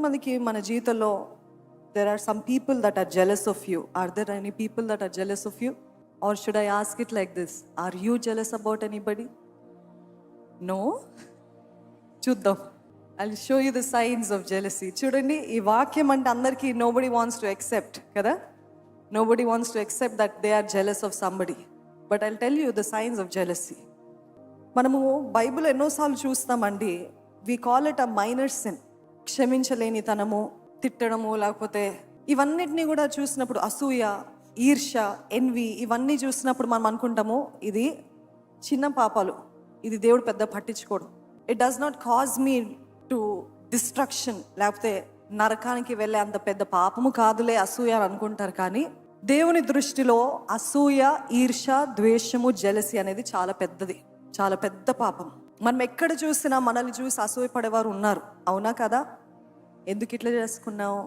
ఎంతమందికి మన జీవితంలో there are some people that are jealous of you? Are there any people that are jealous of you? Or should I ask it like this? Are you jealous about anybody? No? చూద్దాం. I'll show you the signs of jealousy. చూడండి, ఈ వాక్యం అంటే అందరికీ nobody wants to accept కదా. Nobody wants to accept that they are jealous of somebody. But I'll tell you the signs of jealousy. మనము Bible ఎన్నోసార్లు చూస్తామండి. We call it a minor sin. క్షమించలేని తనము, తిట్టడము, లేకపోతే ఇవన్నిటినీ కూడా చూసినప్పుడు అసూయ, ఈర్ష, ఎన్వి, ఇవన్నీ చూసినప్పుడు మనం అనుకుంటాము ఇది చిన్న పాపాలు, ఇది దేవుడు పెద్ద పట్టించుకోడు. It does not cause me to destruction, లేకపోతే నరకానికి వెళ్ళే అంత పెద్ద పాపము కాదులే అసూయ అని అనుకుంటారు. కానీ దేవుని దృష్టిలో అసూయ, ఈర్ష, ద్వేషము, జెలసీ అనేది చాలా పెద్దది, చాలా పెద్ద పాపం. మనం ఎక్కడ చూసినా మనల్ని చూసి అసూయపడేవారు ఉన్నారు, అవునా కదా? ఎందుకు ఇట్లా చేసుకున్నావు?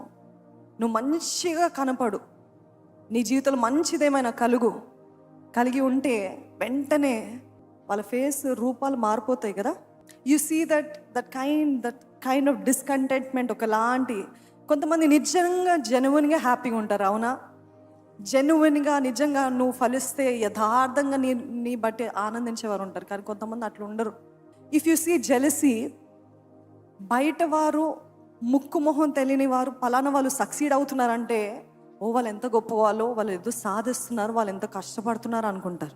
నువ్వు మంచిగా కనపడు, నీ జీవితంలో మంచిదేమైనా కలిగి ఉంటే వెంటనే వాళ్ళ ఫేస్ రూపాలు మారిపోతాయి కదా. You see that kind of discontentment ఒకలాంటి. కొంతమంది నిజంగా జెన్యున్గా హ్యాపీగా ఉంటారు, అవునా? జెన్యున్గా నిజంగా నువ్వు ఫలిస్తే యథార్థంగా నీ బట్టి ఆనందించేవారు ఉంటారు. కానీ కొంతమంది అట్లా ఉండరు. ఇఫ్ యు సీ జెలసీ, బయట వారు ముక్కు మొహం తెలియని వారు పలానా వాళ్ళు సక్సీడ్ అవుతున్నారంటే ఓ వాళ్ళు ఎంత గొప్ప వాళ్ళు ఏదో సాధిస్తున్నారు, వాళ్ళు ఎంత కష్టపడుతున్నారు అనుకుంటారు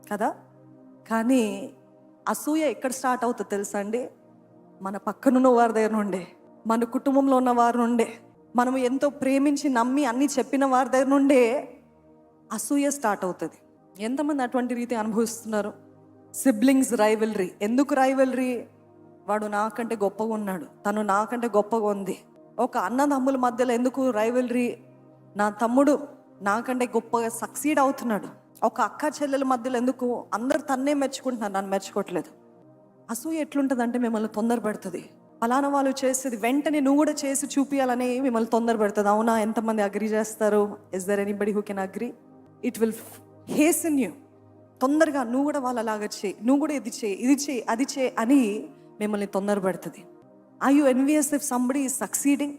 కదా. కానీ అసూయ ఎక్కడ స్టార్ట్ అవుతుంది తెలుసా అండి? మన పక్కనున్న వారి దగ్గర నుండే, మన కుటుంబంలో ఉన్న వారి నుండే, మనము ఎంతో ప్రేమించి నమ్మి అన్నీ చెప్పిన వారి దగ్గర నుండే అసూయ స్టార్ట్ అవుతుంది. ఎంతమంది అటువంటి రీతి అనుభవిస్తున్నారు? Siblings rivalry. ఎందుకు రైవల్రీ? వాడు నాకంటే గొప్పగా ఉన్నాడు, తను నాకంటే గొప్పగా ఉంది. ఒక అన్నదమ్ముల మధ్యలో ఎందుకు రైవల్రీ? నా తమ్ముడు నాకంటే గొప్పగా సక్సీడ్ అవుతున్నాడు. ఒక అక్క చెల్లెల మధ్యలో ఎందుకు? అందరు తన్నే మెచ్చుకుంటున్నారు, నన్ను మెచ్చుకోవట్లేదు. అసూయ ఎట్లుంటుంది అంటే మిమ్మల్ని తొందర పెడుతుంది. ఫలానా వాళ్ళు చేసేది వెంటనే నువ్వు కూడా చేసి చూపించాలని మిమ్మల్ని తొందర పెడుతుంది, అవునా? ఎంతమంది అగ్రీ చేస్తారు? Is there anybody who can agree? It will hasten you. తొందరగా నువ్వు కూడా వాళ్ళలాగా చేయి, నువ్వు కూడా ఇది చేయి అది చేయి అని మిమ్మల్ని తొందర పెడుతుంది. Are you envious if somebody is succeeding?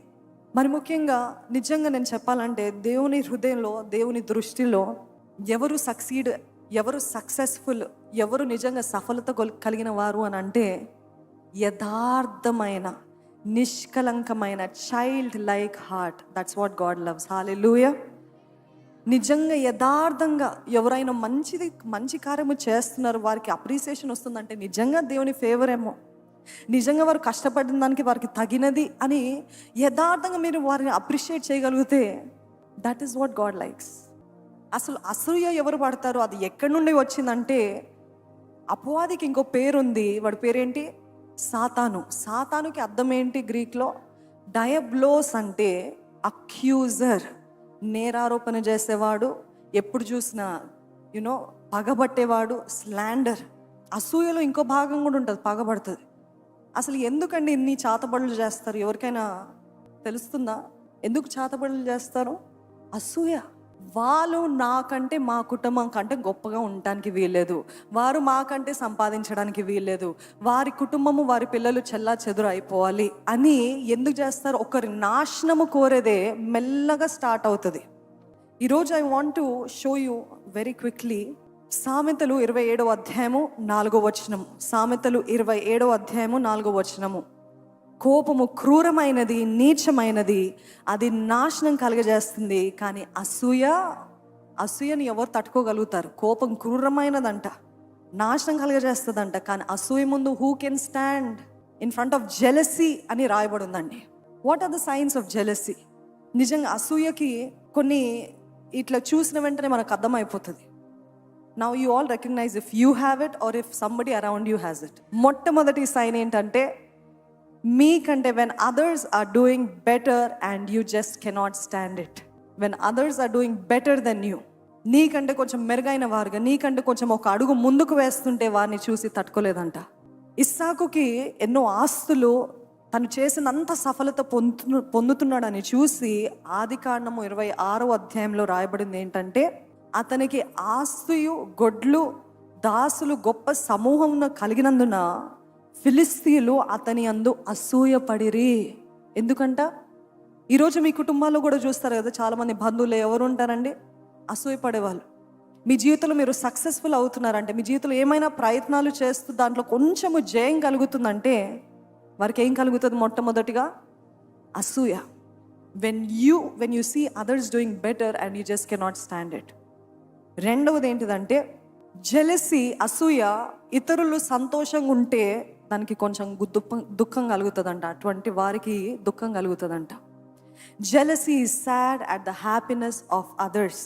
మరి ముఖ్యంగా నిజంగా నేను చెప్పాలంటే దేవుని హృదయంలో, దేవుని దృష్టిలో ఎవరు సక్సీడ్, ఎవరు సక్సెస్ఫుల్, ఎవరు నిజంగా సఫలత కలిగిన వారు అని అంటే యథార్థమైన, నిష్కలంకమైన, child like heart. That's what God loves. హల్లెలూయా. నిజంగా యథార్థంగా ఎవరైనా మంచి కార్యము చేస్తున్నారు, వారికి అప్రిసియేషన్ వస్తుందంటే నిజంగా దేవుని ఫేవర్ ఏమో, నిజంగా వారు కష్టపడిన దానికి వారికి తగినది అని యథార్థంగా మీరు వారిని అప్రిషియేట్ చేయగలిగితే that is what God likes. అసలు అసూయ ఎవరు పడతారు? అది ఎక్కడి నుండి వచ్చిందంటే అపవాదికి ఇంకో పేరుంది. వాడి పేరేంటి? సాతాను. సాతానుకి అర్థం ఏంటి గ్రీక్లో? డయబ్లోస్ అంటే అక్యూజర్, నేరారోపణ చేసేవాడు, ఎప్పుడు చూసినా పగబట్టేవాడు, స్లాండర్. అసూయలో ఇంకో భాగం కూడా ఉంటుంది, పగబడుతుంది. అసలు ఎందుకండి ఇన్ని చాతబడులు చేస్తారు? ఎవరికైనా తెలుస్తుందా ఎందుకు చాతబడులు చేస్తారు? అసూయ. వాళ్ళు నాకంటే, మా కుటుంబం కంటే గొప్పగా ఉండటానికి వీల్లేదు, వారు మాకంటే సంపాదించడానికి వీల్లేదు, వారి కుటుంబము, వారి పిల్లలు చెల్లా చెదురు అయిపోవాలి అని ఎందుకు చేస్తారు? ఒకరి నాశనము కోరేదే మెల్లగా స్టార్ట్ అవుతుంది. ఈరోజు I want to show you very quickly సామెతలు 27వ అధ్యాయము 4వ వచనము. సామెతలు 27వ అధ్యాయము 4వ వచనము. కోపము క్రూరమైనది, నీచమైనది, అది నాశనం కలుగజేస్తుంది. కానీ అసూయని ఎవరు తట్టుకోగలుగుతారు? కోపం క్రూరమైనదంట, నాశనం కలుగజేస్తుందంట. కానీ అసూయ ముందు who can stand in front of jealousy అని రాయబడి ఉందండి. What are the signs of jealousy? నిజంగా అసూయకి కొన్ని ఇట్లా చూసిన వెంటనే మనకు అర్థమైపోతుంది. Now you all recognize if you have it or if somebody around you has it. మొట్టమొదటి సైన్ ఏంటంటే మీకంటే when others are doing better and you just cannot stand it. When others are doing better than you, నీకంటే కొంచెం మెరుగైన వారుగా, నీకంటే కొంచెం ఒక అడుగు ముందుకు వేస్తుంటే వారిని చూసి తట్టుకోలేదంట. ఇస్సాకుకి ఎన్నో ఆస్తులు, తను చేసినంత సఫలత పొందుతున్నాడని చూసి ఆదికాండము 26వ అధ్యాయంలో రాయబడింది ఏంటంటే అతనికి ఆస్తుయు, గొడ్లు, దాసులు గొప్ప సమూహం కలిగినందున ఫిలిస్తీయులు అతని అందు అసూయపడిరి. ఎందుకంట ఈరోజు మీ కుటుంబాల్లో కూడా చూస్తారు కదా, చాలామంది బంధువులు ఎవరు ఉంటారండి, అసూయపడేవాళ్ళు. మీ జీవితంలో మీరు సక్సెస్ఫుల్ అవుతున్నారంటే, మీ జీవితంలో ఏమైనా ప్రయత్నాలు చేస్తూ దాంట్లో కొంచెము జయం కలుగుతుందంటే వారికి ఏం కలుగుతుంది? మొట్టమొదటిగా అసూయ. When you see others doing better and you just cannot stand it. రెండవది ఏంటిదంటే జెలసీ, అసూయ. ఇతరులు సంతోషంగా ఉంటే దానికి కొంచెం దుఃఖం కలుగుతుందంట, అటువంటి వారికి దుఃఖం కలుగుతుందంట. Jealousy is sad at the happiness of others,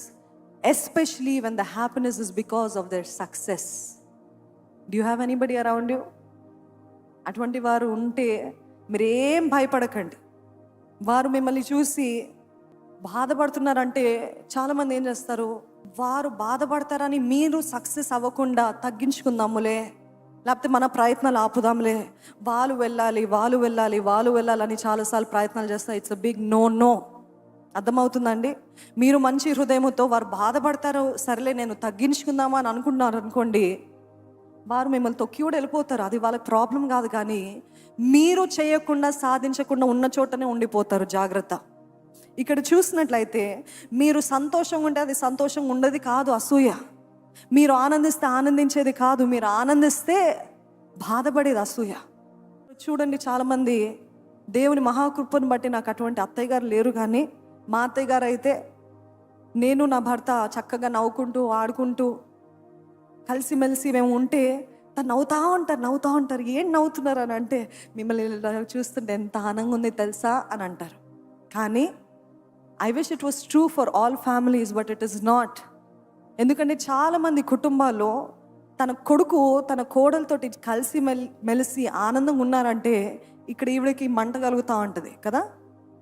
especially when the happiness is because of their success. Do you have anybody around you? అటువంటి వారు ఉంటే మీరేం భయపడకండి. వారు మిమ్మల్ని చూసి బాధపడుతున్నారంటే చాలామంది ఏం చేస్తారు, వారు బాధపడతారని మీరు సక్సెస్ అవ్వకుండా తగ్గించుకుందాములే, లేకపోతే మన ప్రయత్నాలు ఆపుదాంలే, వాళ్ళు వెళ్ళాలని చాలాసార్లు ప్రయత్నాలు చేస్తారు. It's a big no. అర్థమవుతుందండి? మీరు మంచి హృదయంతో వారు బాధపడతారు, సరేలే నేను తగ్గించుకుందామా అని అనుకుంటున్నారు అనుకోండి, వారు మిమ్మల్ని తొక్కి కూడా వెళ్ళిపోతారు. అది వాళ్ళకి ప్రాబ్లం కాదు, కానీ మీరు చేయకుండా సాధించకుండా ఉన్న చోటనే ఉండిపోతారు. జాగ్రత్త. ఇక్కడ చూసినట్లయితే మీరు సంతోషంగా ఉంటే అది సంతోషంగా ఉండేది కాదు, అసూయ. మీరు ఆనందిస్తే ఆనందించేది కాదు, మీరు ఆనందిస్తే బాధపడేది అసూయ. చూడండి, చాలామంది దేవుని మహాకృపను బట్టి నాకు అటువంటి అత్తయ్య గారు లేరు, కానీ మా అత్తయ్య గారు అయితే నేను నా భర్త చక్కగా నవ్వుకుంటూ ఆడుకుంటూ కలిసిమెలిసి మేము ఉంటే తను నవ్వుతూ ఉంటారు. ఏం నవ్వుతున్నారు అని అంటే, మిమ్మల్ని చూస్తుంటే ఎంత ఆనందంగా ఉంది తెలుసా అని అంటారు. కానీ I wish it was true for all families, but it is not. ఎందుకంటే చాలామంది కుటుంబాల్లో తన కొడుకు తన కోడలతోటి కలిసి మెలిసి ఆనందంగా ఉన్నారంటే ఇక్కడ ఈవిడకి మంట కలుగుతూ ఉంటుంది కదా,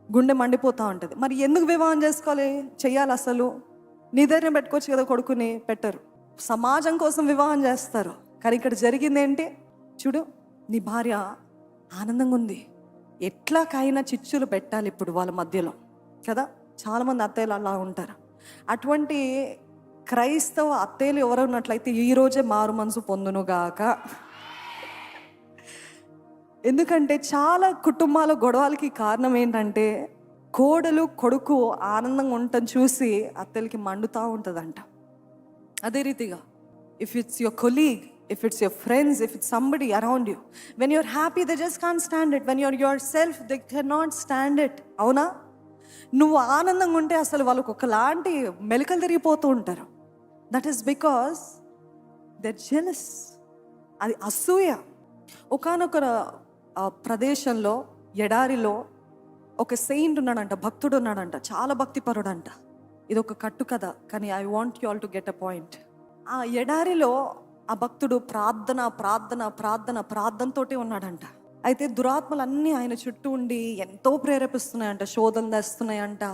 గుండె మండిపోతూ ఉంటుంది. మరి ఎందుకు వివాహం చేయాలి అసలు? నిధైర్యం పెట్టుకోవచ్చు కదా, కొడుకుని పెట్టరు. సమాజం కోసం వివాహం చేస్తారు. కానీ ఇక్కడ జరిగింది ఏంటి చూడు, నీ భార్య ఆనందంగా ఉంది, ఎట్లాకైనా చిచ్చులు పెట్టాలి ఇప్పుడు వాళ్ళ మధ్యలో కదా. చాలామంది అత్తయ్యలు అలా ఉంటారు. అటువంటి క్రైస్తవ అత్తయ్యలు ఎవరు ఉన్నట్లయితే ఈరోజే మారు మనసు పొందునుగాక. ఎందుకంటే చాలా కుటుంబాల గొడవలకి కారణం ఏంటంటే కోడలు కొడుకు ఆనందంగా ఉండటం చూసి అత్తయ్యలకి మండుతూ ఉంటుందంట. అదే రీతిగా if it's your colleague, if it's your friends, if it's somebody around you, when you're happy they just can't stand it, when you're yourself they cannot stand it. అవునా? నువ్వు ఆనందంగా ఉంటే అసలు వాళ్ళకు ఒకలాంటి మెలికలు తిరిగిపోతూ ఉంటారు. That is because they're jealous. అది అసూయ. ఒకానొక ప్రదేశంలో ఎడారిలో ఒక సెయింట్ ఉన్నాడంట, భక్తుడు ఉన్నాడంట, చాలా భక్తిపరుడంట. ఇది ఒక కట్టు కథ, కానీ I want you all to get a point. ఆ ఎడారిలో ఆ భక్తుడు ప్రార్థనతోటే ఉన్నాడంట. అయితే దురాత్మలన్నీ ఆయన చుట్టూ ఉండి ఎంతో ప్రేరేపిస్తున్నాయంట, శోధన తెస్తున్నాయంట,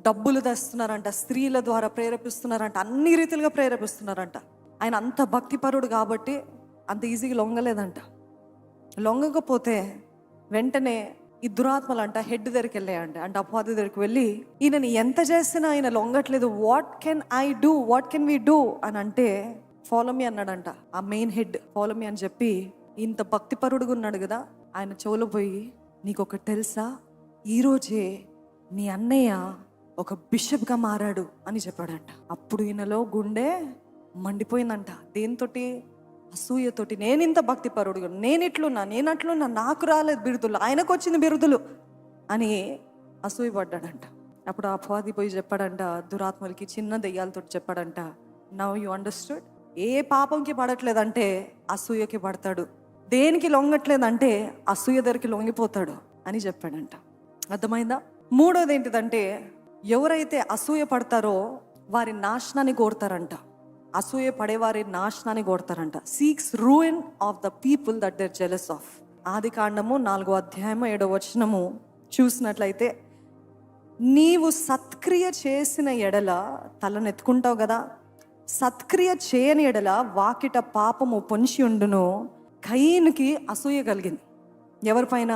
డబ్బులు తెస్తున్నారంట, స్త్రీల ద్వారా ప్రేరేపిస్తున్నారంట, అన్ని రీతిలుగా ప్రేరేపిస్తున్నారంట. ఆయన అంత భక్తిపరుడు కాబట్టి అంత ఈజీగా లొంగలేదంట. లొంగకపోతే వెంటనే ఈ దురాత్మలంట హెడ్ దగ్గరికి వెళ్ళాయంట. అంటే అపవాది దగ్గరికి వెళ్ళి, ఈయనని ఎంత చేసినా ఆయన లొంగట్లేదు, వాట్ కెన్ వి డూ అని అంటే, ఫాలో మీ అన్నాడంట. ఆ మెయిన్ హెడ్ ఫాలో మీ అని చెప్పి, ఇంత భక్తిపరుడుగా ఉన్నాడు కదా, ఆయన చెవులో పోయి, నీకొకటి తెలుసా, ఈరోజే నీ అన్నయ్య ఒక బిషప్గా మారాడు అని చెప్పాడంట. అప్పుడు ఈయనలో గుండె మండిపోయిందంట. దేనితోటి? అసూయతోటి. నేను ఇంత భక్తిపరుడుగా, నేనట్లున్నా, నాకు రాలేదు బిరుదులు, ఆయనకు వచ్చింది బిరుదులు అని అసూయపడ్డాడంట. అప్పుడు ఆ అపవాది పోయి చెప్పాడంట దురాత్మలకి, చిన్న దెయ్యాలతో చెప్పాడంట, నవ్ యు అండర్స్టూడ్. ఏ పాపంకి పడట్లేదంటే అసూయకి పడతాడు, దేనికి లొంగట్లేదంటే అసూయ దగ్గరికి లొంగిపోతాడు అని చెప్పాడంట. అర్థమైందా? మూడోది ఏంటిదంటే, ఎవరైతే అసూయ పడతారో వారి నాశనాన్ని కోరుతారంట. అసూయ పడేవారి నాశనాన్ని కోరుతారంట. Seeks ruin of the people that they're jealous of. ఆదికాండము 4:7 చూసినట్లయితే, నీవు సత్క్రియ చేసిన ఎడల తలనెత్తుకుంటావు కదా, సత్క్రియ చేయని ఎడల వాకిట పాపము పొంచి ఉండును. కయీనుకి అసూయ కలిగింది. ఎవరిపైన?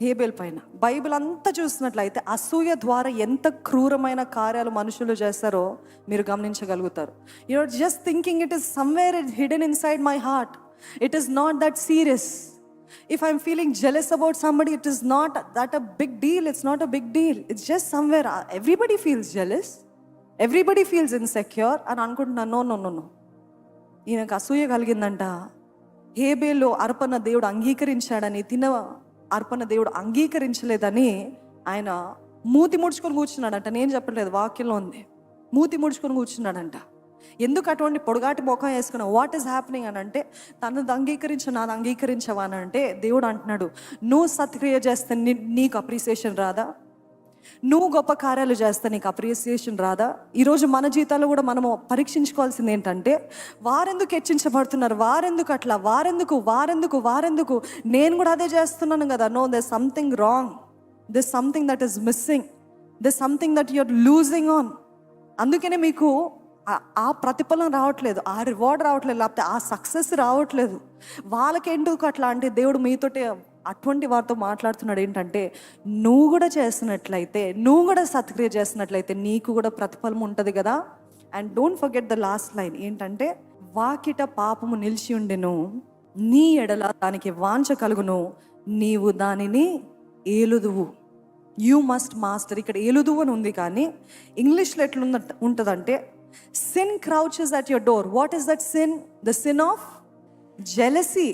హేబెల్ పైన. బైబిల్ అంతా చూసినట్లయితే అసూయ ద్వారా ఎంత క్రూరమైన కార్యాలు మనుషులు చేస్తారో మీరు గమనించగలుగుతారు. You are just thinking it is somewhere hidden inside my heart, it is not that serious. If I'm feeling jealous about somebody, it is not that a big deal. It's not a big deal. It's just somewhere everybody feels jealous. Everybody feels insecure. అని అనుకుంటున్నాను. No no no no, ఈయనకు అసూయ కలిగిందంట. హేబేలు అర్పణ దేవుడు అంగీకరించాడని, తిన అర్పణ దేవుడు అంగీకరించలేదని ఆయన మూతి ముడుచుకొని కూర్చున్నాడంట. నేను చెప్పట్లేదు, వాక్యంలో ఉంది. మూతి ముడుచుకొని కూర్చున్నాడంట. ఎందుకు అటువంటి పొడుగాటి ముఖం వేసుకున్నావు? వాట్ ఈస్ హ్యాపెనింగ్ అని అంటే, తనది అంగీకరించు, నాది అంగీకరించవా అని అంటే, దేవుడు అంటున్నాడు, నువ్వు సత్క్రియ చేస్తే నీకు అప్రిసియేషన్ రాదా? నువ్వు గొప్ప కార్యాలు చేస్తే నీకు అప్రిసియేషన్ రాదా? ఈరోజు మన జీవితాల్లో కూడా మనము పరీక్షించుకోవాల్సింది ఏంటంటే, వారెందుకు హెచ్చించబడుతున్నారు, వారెందుకు అట్లా, వారెందుకు నేను కూడా అదే చేస్తున్నాను కదా. No, there something wrong, there something that is missing, there something that you're losing on. అందుకనే మీకు ఆ ప్రతిఫలం రావట్లేదు, ఆ రివార్డ్ రావట్లేదు, లేకపోతే ఆ సక్సెస్ రావట్లేదు. వాళ్ళకెందుకు అట్లా అంటే, దేవుడు మీతోటి అటువంటి వారితో మాట్లాడుతున్నాడు. ఏంటంటే, నువ్వు కూడా చేస్తున్నట్లయితే, నువ్వు కూడా సత్క్రియ చేస్తున్నట్లయితే నీకు కూడా ప్రతిఫలం ఉంటుంది కదా. And don't forget the last line ఏంటంటే, వాకిట పాపము నిలిచి ఉండెను, నీ ఎడల దానికి వాంఛ కలుగును, నీవు దానిని ఏలుదువు. You must master. ఇక్కడ ఏలుదువు అని ఉంది, కానీ ఇంగ్లీష్లో ఎట్లా ఉంటుందంటే, sin crouches at your door. What is that sin? The sin of jealousy.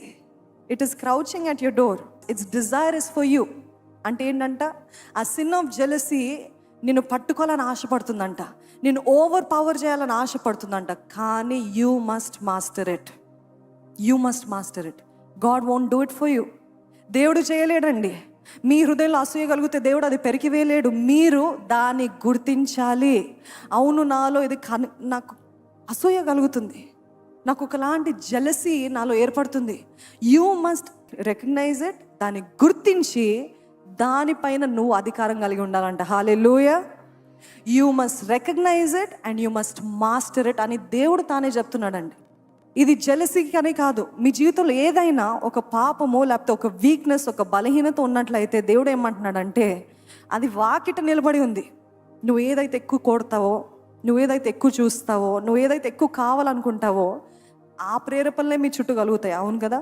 It is crouching at your door. Its desire is for you. అంటే ఏంటంట, ఆ sin of jealousy నిన్ను పట్టుకోవాలని ఆశపడుతుందంట, నిన్ను ఓవర్ పవర్ చేయాలని ఆశపడుతుందంట. కానీ you must master it. You must master it. God won't do it for you. దేవుడు చేయలేడండి. మీ హృదయంలో అసూయ కలిగితే దేవుడు అది పెరికివేయలేడు. మీరు దాన్ని గుర్తించాలి. అవును, నాలో ఇది నాకు అసూయ కలుగుతుంది, నాకు ఒకలాంటి జెలసీ నాలో ఏర్పడుతుంది. You must recognise it. దాన్ని గుర్తించి దానిపైన నువ్వు అధికారం కలిగి ఉండాలంట. Hallelujah. You must recognise it and you must master it అని దేవుడు తానే చెప్తున్నాడండి. ఇది జెలసీకి అని కాదు. మీ జీవితంలో ఏదైనా ఒక పాపము, లేకపోతే ఒక వీక్నెస్, ఒక బలహీనత ఉన్నట్లయితే దేవుడు ఏమంటున్నాడంటే, అది వాకిట నిలబడి ఉంది. నువ్వు ఏదైతే ఎక్కువ కొడతావో, నువ్వు ఏదైతే ఎక్కువ చూస్తావో, నువ్వు ఏదైతే ఎక్కువ కావాలనుకుంటావో, ఆ ప్రేరేపణలే మీ చుట్టూ కలుగుతాయి. అవును కదా.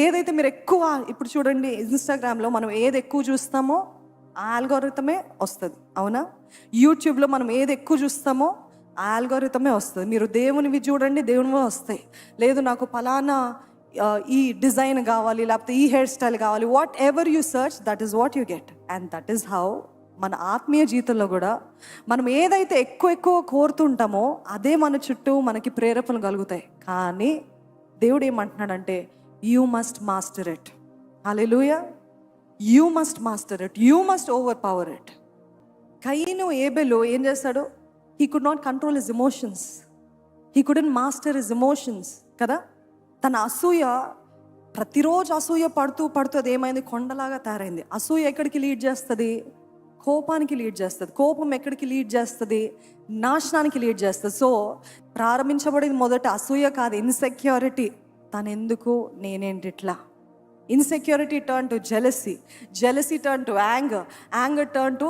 ఏదైతే మీరు ఎక్కువ, ఇప్పుడు చూడండి, ఇన్స్టాగ్రామ్లో మనం ఏది ఎక్కువ చూస్తామో ఆ ఆల్గోరిథమే వస్తుంది. అవునా. యూట్యూబ్లో మనం ఏది ఎక్కువ చూస్తామో ఆ ఆల్గోరిథమే వస్తుంది. మీరు దేవునివి చూడండి, దేవునివే వస్తాయి. లేదు నాకు ఫలానా ఈ డిజైన్ కావాలి, లేకపోతే ఈ హెయిర్ స్టైల్ కావాలి, what ever you search, that is what you get. And that is how మన ఆత్మీయ జీవితంలో కూడా మనం ఏదైతే ఎక్కువ కోరుతుంటామో అదే మన చుట్టూ మనకి ప్రేరేపణలు కలుగుతాయి. కానీ దేవుడు ఏమంటున్నాడంటే, you must master it. Hallelujah. You must master it. You must overpower it. కయీను ఏబెలు ఏం చేస్తాడు? He could not control his emotions. He couldn't master his emotions కదా. తన అసూయ, ప్రతిరోజు అసూయ పడుతూ అది ఏమైంది? కొండలాగా తయారైంది. అసూయ ఎక్కడికి లీడ్ చేస్తుంది? కోపానికి లీడ్ చేస్తుంది. కోపం ఎక్కడికి లీడ్ చేస్తుంది? నాశనానికి లీడ్ చేస్తుంది. సో ప్రారంభించబడింది మొదట అసూయ కాదు, ఇన్సెక్యూరిటీ. తనెందుకు, నేనేంటి ఇట్లా. Insecurity turn to jealousy, jealousy turn to anger, anger turn to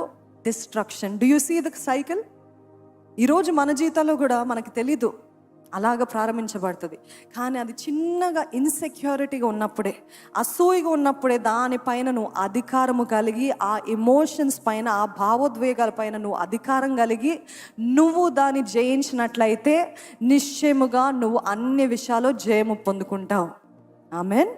destruction. Do you see the cycle? ఈరోజు మన జీవితాల్లో కూడా మనకి తెలీదు అలాగ ప్రారంభించబడుతుంది. కానీ అది చిన్నగా ఇన్సెక్యూరిటీగా ఉన్నప్పుడే, అసూయగా ఉన్నప్పుడే దానిపైన నువ్వు అధికారము కలిగి, ఆ ఎమోషన్స్ పైన, ఆ భావోద్వేగాల పైన నువ్వు అధికారం కలిగి నువ్వు దాన్ని జయించినట్లయితే నిశ్చయముగా నువ్వు అన్ని విషయాల్లో జయము పొందుకుంటావు. ఆమేన్.